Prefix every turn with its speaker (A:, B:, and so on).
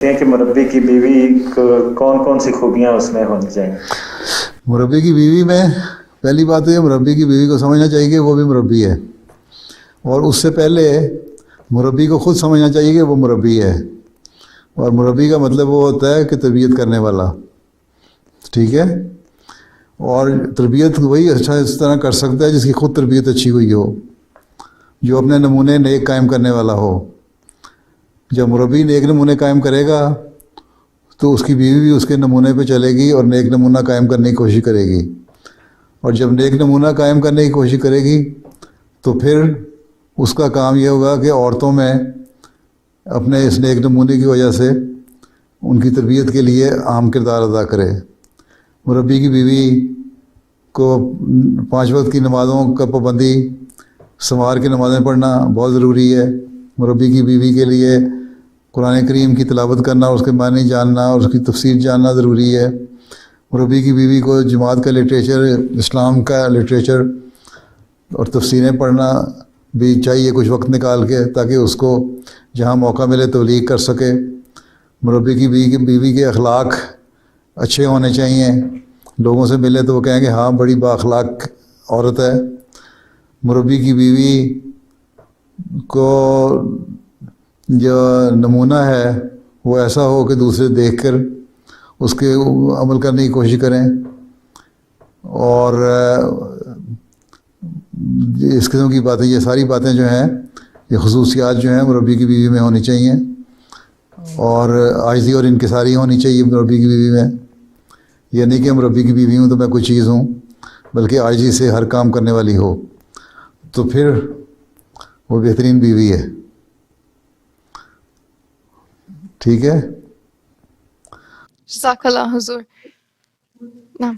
A: ہیں کہ مربی کی بیوی کو کون کون سی خوبیاں اس میں ہونی چاہیے؟
B: مربی کی بیوی میں پہلی بات یہ مربی کی بیوی کو سمجھنا چاہیے کہ وہ بھی مربی ہے، اور اس سے پہلے مربی کو خود سمجھنا چاہیے کہ وہ مربی ہے، اور مربی کا مطلب وہ ہوتا ہے کہ تربیت کرنے والا، ٹھیک ہے؟ اور تربیت وہی اچھا اس طرح کر سکتا ہے جس کی خود تربیت اچھی ہوئی ہو، جو اپنے نمونے نیک قائم کرنے والا ہو۔ جب مربی نیک نمونے قائم کرے گا تو اس کی بیوی بھی اس کے نمونے پہ چلے گی اور نیک نمونہ قائم کرنے کی کوشش کرے گی، اور جب نیک نمونہ قائم کرنے کی کوشش کرے گی تو پھر اس کا کام یہ ہوگا کہ عورتوں میں اپنے اس نیک نمونے کی وجہ سے ان کی تربیت کے لیے اہم کردار ادا کرے۔ مربی کی بیوی کو 5 وقت کی نمازوں کا پابندی، سمار کے نمازیں پڑھنا بہت ضروری ہے۔ مربی کی بیوی کے لیے قرآن کریم کی تلاوت کرنا، اس کے معنی جاننا اور اس کی تفسیر جاننا ضروری ہے۔ مربی کی بیوی کو جماعت کا لٹریچر، اسلام کا لٹریچر اور تفسیریں پڑھنا بھی چاہیے کچھ وقت نکال کے، تاکہ اس کو جہاں موقع ملے تبلیغ کر سکے۔ مربی کی بیوی کے اخلاق اچھے ہونے چاہیے، لوگوں سے ملے تو وہ کہیں کہ ہاں بڑی با اخلاق عورت ہے۔ مربی کی بیوی کو جو نمونہ ہے وہ ایسا ہو کہ دوسرے دیکھ کر اس کے عمل کرنے کی کوشش کریں، اور اس قسم کی باتیں، یہ ساری باتیں جو ہیں، یہ خصوصیات جو ہیں مربی کی بیوی میں ہونی چاہیے، اور عاجزی اور انکساری ہونی چاہیے مربی کی بیوی میں۔ یہ نہیں کہ مربی کی بیوی ہوں تو میں کوئی چیز ہوں، بلکہ عاجزی سے ہر کام کرنے والی ہو، تو پھر وہ بہترین بیوی ہے، ٹھیک ہے؟
C: جزاک اللہ حضور. نعم.